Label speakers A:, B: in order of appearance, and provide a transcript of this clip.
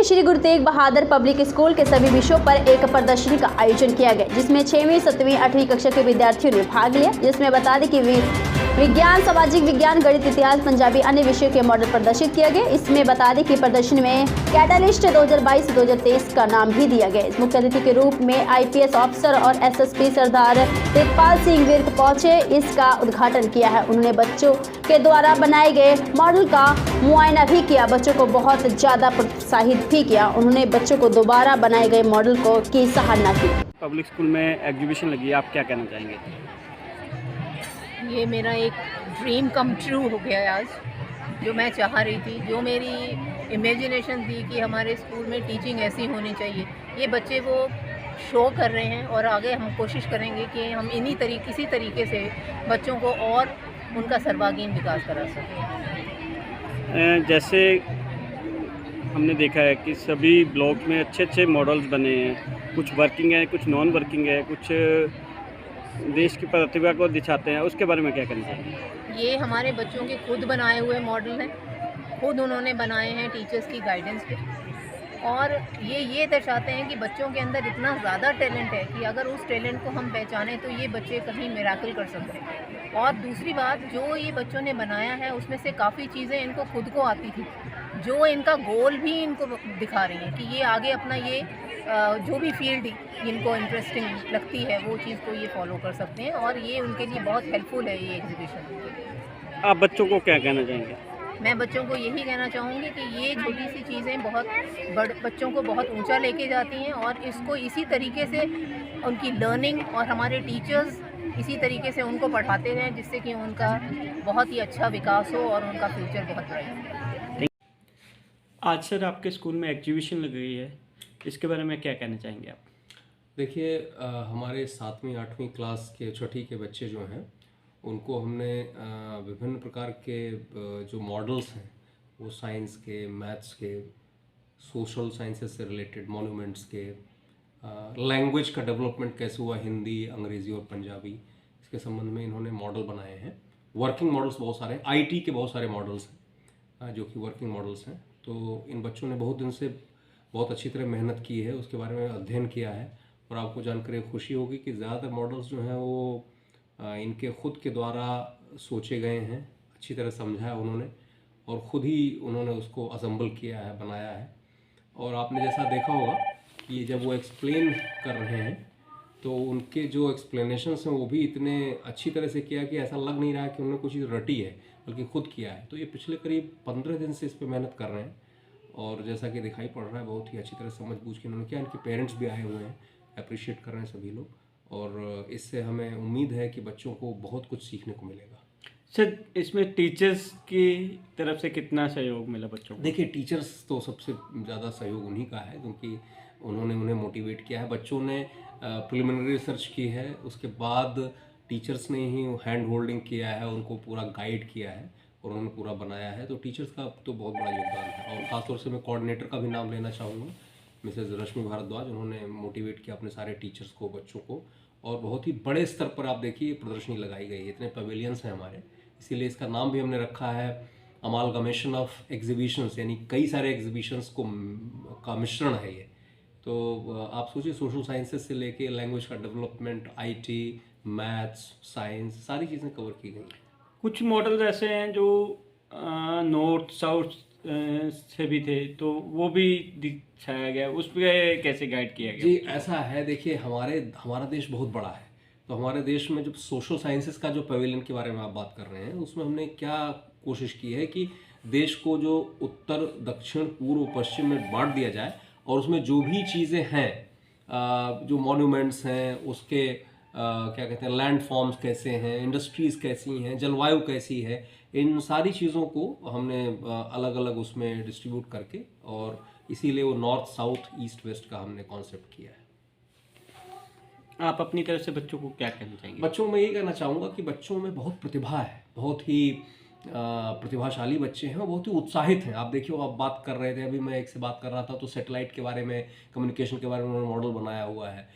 A: Shri Guru Tegh Bahadur public school के सभी विषयों पर एक प्रदर्शनी का आयोजन किया गया, जिसमें 6वीं, 7वीं, 8वीं कक्षा के विद्यार्थियों ने भाग लिया। जिसमें बता दें कि विज्ञान, सामाजिक विज्ञान, गणित, इतिहास, पंजाबी अन्य विषयों के मॉडल प्रदर्शित किया गया। इसमें बता दें कि प्रदर्शनी में कैटलिस्ट 2022-2023 का नाम भी दिया गया। इस मुख्य अतिथि के रूप में IPS ऑफिसर और SSP सरदार तेजपाल सिंह विर्क पहुंचे। इसका उद्घाटन किया है। उन्होंने बच्चों के द्वारा बनाए गए मॉडल का मुआयना भी किया। बच्चों को बहुत ज़्यादा प्रोत्साहित भी किया। उन्होंने बच्चों को दोबारा बनाए गए मॉडल की सराहना की।
B: पब्लिक स्कूल में एग्जीबिशन लगी है, आप क्या कहना चाहेंगे?
C: ये मेरा एक ड्रीम कम ट्रू हो गया आज, जो मैं चाह रही थी, जो मेरी इमेजिनेशन थी कि हमारे स्कूल में टीचिंग ऐसी होनी चाहिए। ये बच्चे वो शो कर रहे हैं और आगे हम कोशिश करेंगे कि हम इसी तरीके से बच्चों को और उनका सर्वांगीण विकास करा सकें।
B: जैसे हमने देखा है कि सभी ब्लॉक में अच्छे अच्छे मॉडल्स बने हैं, कुछ वर्किंग है, कुछ नॉन वर्किंग है, कुछ देश की प्रतिभा को दिखाते हैं, उसके बारे में क्या कहना चाहिए?
C: ये हमारे बच्चों के खुद बनाए हुए मॉडल हैं, खुद उन्होंने बनाए हैं टीचर्स की गाइडेंस पे, और ये दर्शाते हैं कि बच्चों के अंदर इतना ज़्यादा टैलेंट है कि अगर उस टैलेंट को हम पहचानें तो ये बच्चे कहीं मिराकल कर सकते हैं। और दूसरी बात, जो ये बच्चों ने बनाया है उसमें से काफ़ी चीज़ें इनको खुद को आती थी, जो इनका गोल भी इनको दिखा रही हैं कि ये आगे अपना ये जो भी फील्ड इनको इंटरेस्टिंग लगती है वो चीज़ को ये फॉलो कर सकते हैं, और ये उनके लिए बहुत हेल्पफुल है ये एग्जीबिशन।
B: आप बच्चों को क्या कहना चाहेंगे?
C: मैं बच्चों को यही कहना चाहूँगी कि ये छोटी सी चीज़ें बहुत बच्चों को बहुत ऊंचा लेके जाती हैं, और इसको इसी तरीके से उनकी लर्निंग और हमारे टीचर्स इसी तरीके से उनको पढ़ाते रहें, जिससे कि उनका बहुत ही अच्छा विकास हो और उनका फ्यूचर बहुत ब्राइट हो।
B: आज सर आपके स्कूल में एग्जीबिशन लग गई है, इसके बारे में क्या कहना चाहेंगे आप?
D: देखिए, हमारे 7वीं 8वीं क्लास के छठी के बच्चे जो हैं उनको हमने विभिन्न प्रकार के जो मॉडल्स हैं वो साइंस के, मैथ्स के, सोशल साइंसेस से रिलेटेड मॉन्यूमेंट्स के, लैंग्वेज का डेवलपमेंट कैसे हुआ, हिंदी, अंग्रेज़ी और पंजाबी, इसके संबंध में इन्होंने मॉडल बनाए हैं। वर्किंग मॉडल्स बहुत सारे हैं, IT के बहुत सारे मॉडल्स हैं जो कि वर्किंग मॉडल्स हैं। तो इन बच्चों ने बहुत दिन से बहुत अच्छी तरह मेहनत की है, उसके बारे में अध्ययन किया है, और आपको जानकर खुशी होगी कि ज़्यादातर मॉडल्स जो हैं वो इनके खुद के द्वारा सोचे गए हैं, अच्छी तरह समझा है उन्होंने, और ख़ुद ही उन्होंने उसको असेंबल किया है, बनाया है। और आपने जैसा देखा होगा कि जब वो एक्सप्लेन कर रहे हैं तो उनके जो एक्सप्लेनेशंस हैं वो भी इतने अच्छी तरह से किया कि ऐसा लग नहीं रहा कि उन्होंने कुछ चीज़ रटी है, बल्कि खुद किया है। तो ये पिछले करीब 15 दिन से इस पर मेहनत कर रहे हैं, और जैसा कि दिखाई पड़ रहा है बहुत ही अच्छी तरह समझ बूझ के उन्होंने किया। इनके पेरेंट्स भी आए हुए हैं, अप्रिशिएट कर रहे हैं सभी लोग, और इससे हमें उम्मीद है कि बच्चों को बहुत कुछ सीखने को मिलेगा।
B: सर, इसमें टीचर्स की तरफ से कितना सहयोग मिला बच्चों को?
D: देखिए, टीचर्स तो सबसे ज़्यादा सहयोग उन्हीं का है, क्योंकि उन्होंने उन्हें मोटिवेट किया है। बच्चों ने प्रिलिमिनरी रिसर्च की है, उसके बाद टीचर्स ने ही हैंड होल्डिंग किया है, उनको पूरा गाइड किया है और उन्होंने पूरा बनाया है। तो टीचर्स का तो बहुत बड़ा योगदान है, और ख़ासतौर से मैं कोऑर्डिनेटर का भी नाम लेना चाहूँगा, मिसेज रश्मि भारद्वाज। उन्होंने मोटिवेट किया अपने सारे टीचर्स को, बच्चों को, और बहुत ही बड़े स्तर पर आप देखिए प्रदर्शनी लगाई गई है। इतने पवेलियंस हैं हमारे, इसीलिए इसका नाम भी हमने रखा है अमालगमेशन ऑफ एग्जीबिशंस, यानी कई सारे एग्जीबिशंस का मिश्रण है ये। तो आप सोचिए, सोशल साइंसेस से लेके लैंग्वेज का डेवलपमेंट, IT, मैथ्स, साइंस, सारी चीज़ें कवर की गई।
B: कुछ मॉडल्स ऐसे हैं जो नॉर्थ साउथ से भी थे, तो वो भी दिखाया गया, उस पर कैसे गाइड किया गया?
D: जी, ऐसा है, देखिए हमारा देश बहुत बड़ा है, तो हमारे देश में जब सोशल साइंसेस का जो पवेलियन के बारे में आप बात कर रहे हैं, उसमें हमने क्या कोशिश की है कि देश को जो उत्तर, दक्षिण, पूर्व, पश्चिम में बांट दिया जाए, और उसमें जो भी चीज़ें हैं, जो मॉन्यूमेंट्स हैं, उसके क्या कहते हैं, लैंड फॉर्म्स कैसे हैं, इंडस्ट्रीज़ कैसी हैं, जलवायु कैसी है, इन सारी चीज़ों को हमने अलग अलग उसमें डिस्ट्रीब्यूट करके, और इसीलिए वो नॉर्थ, साउथ, ईस्ट, वेस्ट का हमने कॉन्सेप्ट किया है।
B: आप अपनी तरफ से बच्चों को क्या कहना चाहेंगे?
D: बच्चों में ये कहना चाहूँगा कि बच्चों में बहुत प्रतिभा है, बहुत ही प्रतिभाशाली बच्चे हैं और बहुत ही उत्साहित हैं। आप देखिए, आप बात कर रहे थे, अभी मैं एक से बात कर रहा था तो सैटेलाइट के बारे में, कम्युनिकेशन के बारे में उन्होंने मॉडल बनाया हुआ है।